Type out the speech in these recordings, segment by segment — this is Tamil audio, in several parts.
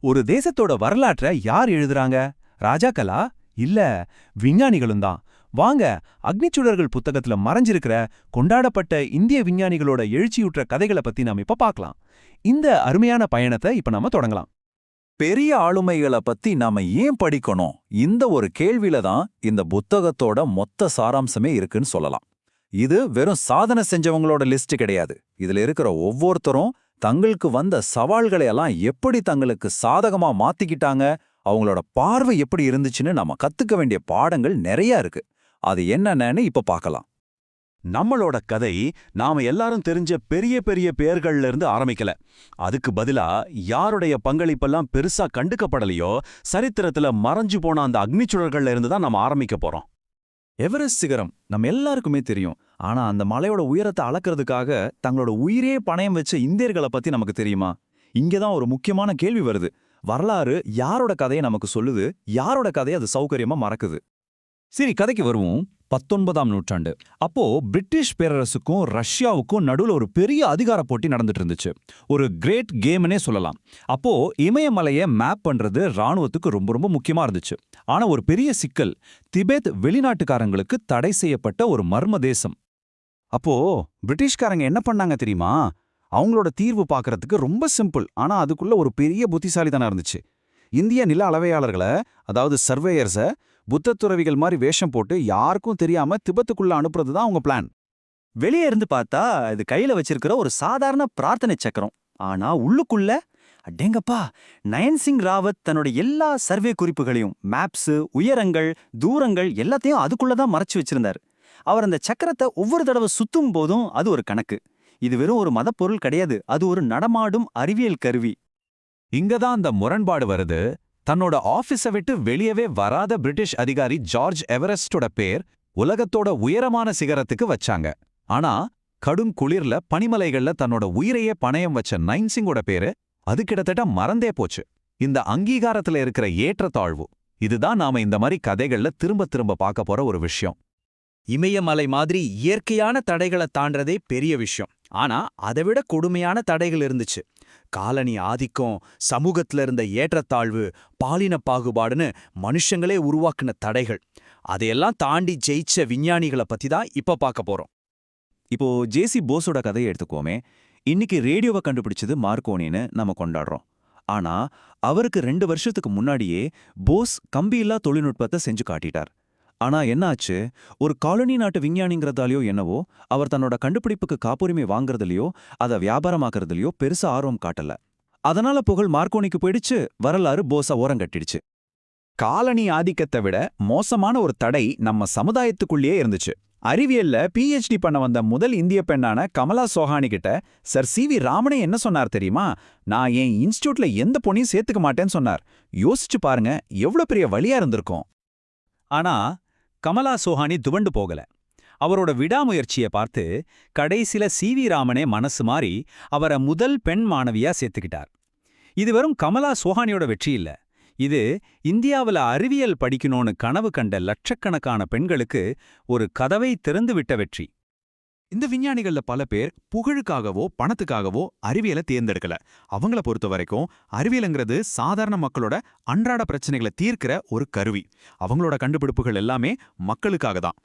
ஒரு தேசத்தோட வரலாற்ற யார் எழுதுறாங்க? ராஜாக்களா? இல்ல, விஞ்ஞானிகளும் தான். வாங்க, அக்னிச்சுடர்கள் புத்தகத்துல மறைஞ்சிருக்கிற கொண்டாடப்பட்ட இந்திய விஞ்ஞானிகளோட எழுச்சியுற்ற கதைகளை பத்தி நாம இப்ப பார்க்கலாம். இந்த அருமையான பயணத்தை இப்ப நாம தொடங்கலாம். பெரிய ஆளுமைகளை பத்தி நாம ஏன் படிக்கணும்? இந்த ஒரு கேள்வியில தான் இந்த புத்தகத்தோட மொத்த சாராம்சமே இருக்குன்னு சொல்லலாம். இது வெறும் சாதனை செஞ்சவங்களோட லிஸ்ட் கிடையாது. இதுல இருக்கிற ஒவ்வொருத்தரும் தங்களுக்கு வந்த சவால்களை எல்லாம் எப்படி தங்களுக்கு சாதகமா மாத்திக்கிட்டாங்க, அவங்களோட பார்வை எப்படி இருந்துச்சுன்னு நாம கத்துக்க வேண்டிய பாடங்கள் நிறைய இருக்கு. அது என்னன்னு இப்ப பார்க்கலாம். நம்மளோட கதை நாம எல்லாரும் தெரிஞ்ச பெரிய பெரிய பெயர்கள்ல இருந்து ஆரம்பிக்கல. அதுக்கு பதிலா யாருடைய பங்களிப்பெல்லாம் பெருசா கண்டுக்கப்படலையோ சரித்திரத்துல மறைஞ்சு போன அந்த அக்னிச்சுடர்கள்ல இருந்து தான் நாம ஆரம்பிக்க போறோம். எவரெஸ்ட் சிகரம் நம்ம எல்லாருக்குமே தெரியும். ஆனா அந்த மலையோட உயரத்தை அளக்கிறதுக்காக தங்களோட உயிரே பணயம் வச்ச இந்தியர்களை பத்தி நமக்கு தெரியுமா? இங்கதான் ஒரு முக்கியமான கேள்வி வருது. வரலாறு யாரோட கதையை நமக்கு சொல்லுது, யாரோட கதையை அது சௌகரியமா மறக்குது? சரி, கதைக்கு வருவோம். 19ஆம் நூற்றாண்டு. அப்போ பிரிட்டிஷ் பேரரசுக்கும் ரஷ்யாவுக்கும் நடுவில் ஒரு பெரிய அதிகார போட்டி நடந்துட்டு இருந்துச்சு. ஒரு கிரேட் கேம்னே சொல்லலாம். அப்போ இமயமலையை மேப் பண்றது ராணுவத்துக்கு ரொம்ப ரொம்ப முக்கியமா இருந்துச்சு. ஆனா ஒரு பெரிய சிக்கல், திபெத் வெளிநாட்டுக்காரங்களுக்கு தடை செய்யப்பட்ட ஒரு மர்ம தேசம். அப்போ பிரிட்டிஷ்காரங்க என்ன பண்ணாங்க தெரியுமா? அவங்களோட தீர்வு பார்க்கறதுக்கு ரொம்ப சிம்பிள், ஆனா அதுக்குள்ள ஒரு பெரிய புத்திசாலித்தனம் இருந்துச்சு. இந்திய நில அளவையாளர்களை, அதாவது சர்வேயர்ஸை, புத்த துறவிகள் மாதிரி வேஷம் போட்டு யாருக்கும் தெரியாம திபெத்துக்குள்ள அனுப்புறது தான் அவங்க பிளான். வெளியே இருந்து பார்த்தா இது கையில வச்சிருக்கிற ஒரு சாதாரண பிரார்த்தனை சக்கரம். ஆனா உள்ளுக்குள்ள அடேங்கப்பா, நயன் சிங் ராவத் தன்னோட எல்லா சர்வே குறிப்புகளையும், மேப்ஸ், உயரங்கள், தூரங்கள் எல்லாத்தையும் அதுக்குள்ளதான் மறைச்சு வச்சிருந்தார். அவர் அந்த சக்கரத்தை ஒவ்வொரு தடவை சுத்தும் போதும் அது ஒரு கணக்கு. இது வெறும் ஒரு மதப்பொருள் கிடையாது, அது ஒரு நடமாடும் அறிவியல் கருவி. இங்கதான் அந்த முரண்பாடு வருது. தன்னோட ஆபீஸை விட்டு வெளியவே வராத பிரிட்டிஷ் அதிகாரி ஜார்ஜ் எவரெஸ்டோட பேர் உலகத்தோட உயரமான சிகரத்துக்கு வச்சாங்க. ஆனா கடும் குளிர்ல பனிமலைகள்ல தன்னோட உயிரையே பணயம் வச்ச நயன் சிங்கோட பேரு அது கிட்டத்தட்ட மறந்தே போச்சு. இந்த அங்கீகாரத்துல இருக்கிற ஏற்றத்தாழ்வு, இதுதான் நாம இந்த மாதிரி கதைகள்ல திரும்ப திரும்ப பார்க்க போற ஒரு விஷயம். இமயமலை மாதிரி இயற்கையான தடைகளை தாண்டறதே பெரிய விஷயம். ஆனா அதைவிட கொடுமையான தடைகள் இருந்துச்சு. காலனி ஆதிக்கம், சமூகத்துல இருந்த ஏற்றத்தாழ்வு, பாலின பாகுபாடுன்னு மனுஷங்களே உருவாக்குன தடைகள். அதையெல்லாம் தாண்டி ஜெயிச்ச விஞ்ஞானிகளை பத்தி தான் இப்ப பார்க்க போறோம். இப்போ ஜேசி போஸோட கதையை எடுத்துக்கோமே. இன்னைக்கு ரேடியோவை கண்டுபிடிச்சது மார்க்கோனின்னு நம்ம கொண்டாடுறோம். ஆனா அவருக்கு 2 வருஷத்துக்கு முன்னாடியே போஸ் கம்பியில்லா தொழில்நுட்பத்தை செஞ்சு காட்டிட்டார். ஆனா என்ன ஆச்சு? ஒரு காலனி நாட்டு விஞ்ஞானிங்கிறதாலையோ என்னவோ அவர் தன்னோட கண்டுபிடிப்புக்கு காப்புரிமை வாங்குறதுலையோ அதை வியாபாரமாக்குறதுலையோ பெருசா ஆர்வம் காட்டல. அதனால புகழ் மார்க்கோனிக்கு போயிடுச்சு, வரலாறு போஸ ஓரங்கட்டிடுச்சு. காலனி ஆதிக்கத்தை விட மோசமான ஒரு தடை நம்ம சமுதாயத்துக்குள்ளேயே இருந்துச்சு. அறிவியல்ல PhD பண்ண வந்த முதல் இந்திய பெண்ணான கமலா சோஹானி கிட்ட சர் CV ராமனே என்ன சொன்னார் தெரியுமா? நான் என் இன்ஸ்டியூட்ல எந்த பொண்ணையும் சேர்த்துக்க மாட்டேன்னு சொன்னார். யோசிச்சு பாருங்க, எவ்வளவு பெரிய வழியா இருந்திருக்கும். ஆனா கமலா சோஹானி துவண்டு போகல. அவரோட விடாமுயற்சியை பார்த்து கடைசில CV ராமனே மனசு மாறி அவரை முதல் பெண் மாணவியா சேர்த்துக்கிட்டார். இது வெறும் கமலா சோஹானியோட வெற்றி இல்ல, இது இந்தியாவில் அறிவியல் படிக்கணும்னு கனவு கண்ட லட்சக்கணக்கான பெண்களுக்கு ஒரு கதவை திறந்துவிட்ட வெற்றி. இந்த விஞ்ஞானிகள்ல பல பேர் புகழுக்காகவோ பணத்துக்காகவோ அறிவியலை தேர்ந்தெடுக்கல. அவங்கள பொறுத்த வரைக்கும் அறிவியலுங்கிறது சாதாரண மக்களோட அன்றாட பிரச்சனைகளை தீர்க்கிற ஒரு கருவி. அவங்களோட கண்டுபிடிப்புகள் எல்லாமே மக்களுக்காக தான்.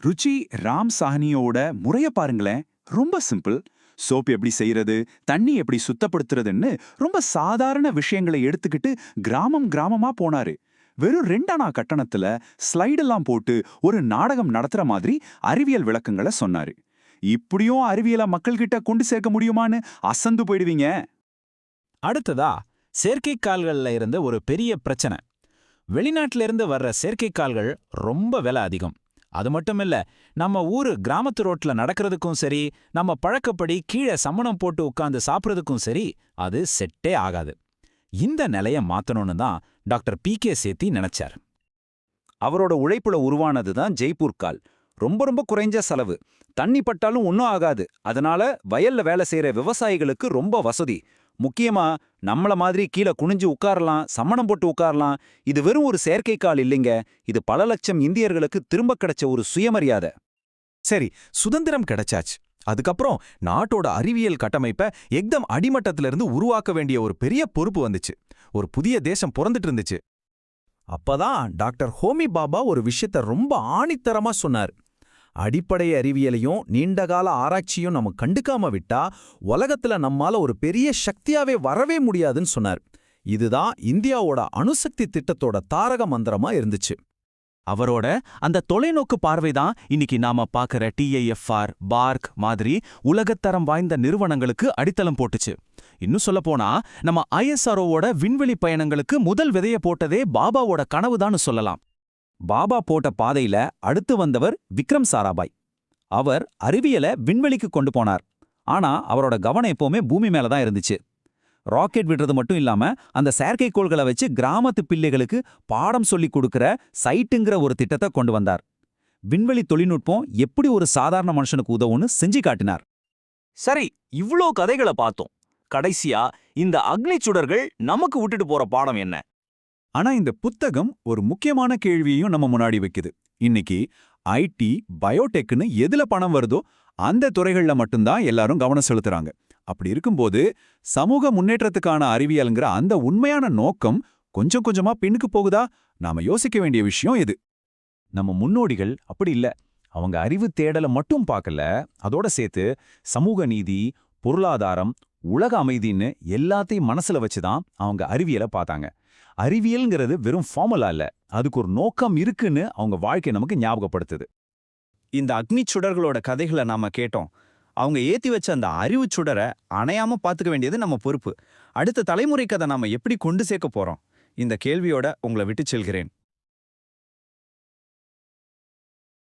ருச்சி ராம் சாஹ்னியோட முறைய பாருங்களேன், ரொம்ப சிம்பிள். சோப் எப்படி செய்யறது, தண்ணி எப்படி சுத்தப்படுத்துறதுன்னு ரொம்ப சாதாரண விஷயங்களை எடுத்துக்கிட்டு கிராமம் கிராமமா போனாரு. வெறும் 2 அணா கட்டணத்துல ஸ்லைடெல்லாம் போட்டு ஒரு நாடகம் நடத்துற மாதிரி அறிவியல் விளக்கங்களை சொன்னாரு. இப்படியும் அறிவியலை மக்கள்கிட்ட கொண்டு சேர்க்க முடியுமான்னு அசந்து போயிடுவீங்க. அடுத்ததா செயற்கைக்கால்கள்ல இருந்த ஒரு பெரிய பிரச்சனை. வெளிநாட்டில இருந்து வர்ற செயற்கைக்கால்கள் ரொம்ப விலை அதிகம். அது மட்டும் இல்ல, நம்ம ஊரு கிராமத்து ரோட்ல நடக்கிறதுக்கும் சரி, நம்ம பழக்கப்படி கீழே சமணம் போட்டு உட்கார்ந்து சாப்பிட்றதுக்கும் சரி, அது செட்டே ஆகாது. இந்த நிலைய மாத்தணும்னு தான் டாக்டர் PK சேத்தி நினைச்சார். அவரோட உழைப்புல உருவானது தான் ஜெய்ப்பூர் கால். ரொம்ப ரொம்ப குறைஞ்ச செலவு, தண்ணி பட்டாலும் ஒன்னும் ஆகாது. அதனால வயல்ல வேலை செய்யற விவசாயிகளுக்கு ரொம்ப வசதி. முக்கியமா நம்மள மாதிரி கீழே குனிஞ்சு உட்காரலாம், சம்மணம் போட்டு உட்காரலாம். இது வெறும் ஒரு செயற்கைக்கால் இல்லைங்க, இது பல லட்சம் இந்தியர்களுக்கு திரும்ப கிடைச்ச ஒரு சுயமரியாதை. சரி, சுதந்திரம் கிடைச்சாச்சு. அதுக்கப்புறம் நாட்டோட அறிவியல் கட்டமைப்பை எக்தம் அடிமட்டத்திலிருந்து உருவாக்க வேண்டிய ஒரு பெரிய பொறுப்பு வந்துச்சு. ஒரு புதிய தேசம் பிறந்துட்டு இருந்துச்சு. அப்பதான் டாக்டர் ஹோமி பாபா ஒரு விஷயத்த ரொம்ப ஆணித்தரமா சொன்னார். அடிப்படை அறிவியலையும் நீண்டகால ஆராய்ச்சியும் நம்ம கண்டுக்காம விட்டா உலகத்துல நம்மால ஒரு பெரிய சக்தியாவே வரவே முடியாதுன்னு சொன்னார். இதுதான் இந்தியாவோட அணுசக்தி திட்டத்தோட தாரக மந்திரமா இருந்துச்சு. அவரோட அந்த தொலைநோக்கு பார்வைதான் இன்னைக்கு நாம பாக்குற TIFR, பார்க் மாதிரி உலகத்தரம் வாய்ந்த நிறுவனங்களுக்கு அடித்தளம் போட்டுச்சு. இன்னும் சொல்லப்போனா நம்ம ISROவோட விண்வெளி பயணங்களுக்கு முதல் விதைய போட்டதே பாபாவோட கனவுதான்னு சொல்லலாம். பாபா போட்ட பாதையில அடுத்து வந்தவர் விக்ரம் சாராபாய். அவர் அறிவியலை விண்வெளிக்கு கொண்டு போனார். ஆனா அவரோட கவனம் எப்பவுமே பூமி மேல தான் இருந்துச்சு. ராக்கெட் விடுறது மட்டும் இல்லாம அந்த செயற்கைக்கோள்களை வச்சு கிராமத்து பிள்ளைகளுக்கு பாடம் சொல்லிக் கொடுக்கிற சைட்டுங்கிற ஒரு திட்டத்தை கொண்டு வந்தார். விண்வெளி தொழில்நுட்பம் எப்படி ஒரு சாதாரண மனுஷனுக்கு உதவுன்னு செஞ்சு காட்டினார். சரி, இவ்ளோ கதைகளை பார்த்தோம். கடைசியா இந்த அக்னி சுடர்கள் நமக்கு விட்டுட்டு போற பாடம் என்ன? ஆனா இந்த புத்தகம் ஒரு முக்கியமான கேள்வியையும் நம்ம முன்னாடி வைக்குது. இன்னைக்கு IT, பயோடெக்னு எதுல பணம் வருதோ அந்த துறைகள்ல மட்டும்தான் எல்லாரும் கவனம் செலுத்துறாங்க. அப்படி இருக்கும்போது சமூக முன்னேற்றத்துக்கான அறிவியல்ங்கிற அந்த உண்மையான நோக்கம் கொஞ்சம் கொஞ்சமா பின்னுக்கு போகுதா? நாம யோசிக்க வேண்டிய விஷயம் இது. நம்ம முன்னோடிகள் அப்படி இல்ல. அவங்க அறிவு தேடலை மட்டும் பார்க்கல, அதோட சேர்த்து சமூக நீதி, பொருளாதாரம், உலக அமைதின்னு எல்லாத்தையும் மனசுல வச்சுதான் அவங்க அறிவியலை பார்த்தாங்க. அறிவியல்ங்கிறது வெறும் ஃபார்முலா இல்ல, அதுக்கு ஒரு நோக்கம் இருக்குன்னு அவங்க வாழ்க்கை நமக்கு ஞாபகப்படுத்துது. இந்த அக்னி சுடர்களோட கதைகளை நாம கேட்டோம். அவங்க ஏத்தி வச்ச அந்த அறிவு சுடரை அணையாம பாத்துக்க வேண்டியது நம்ம பொறுப்பு. அடுத்த தலைமுறைக்கு அதை நாம எப்படி கொண்டு சேர்க்க போறோம்? இந்த கேள்வியோட உங்களை விட்டு செல்கிறேன்.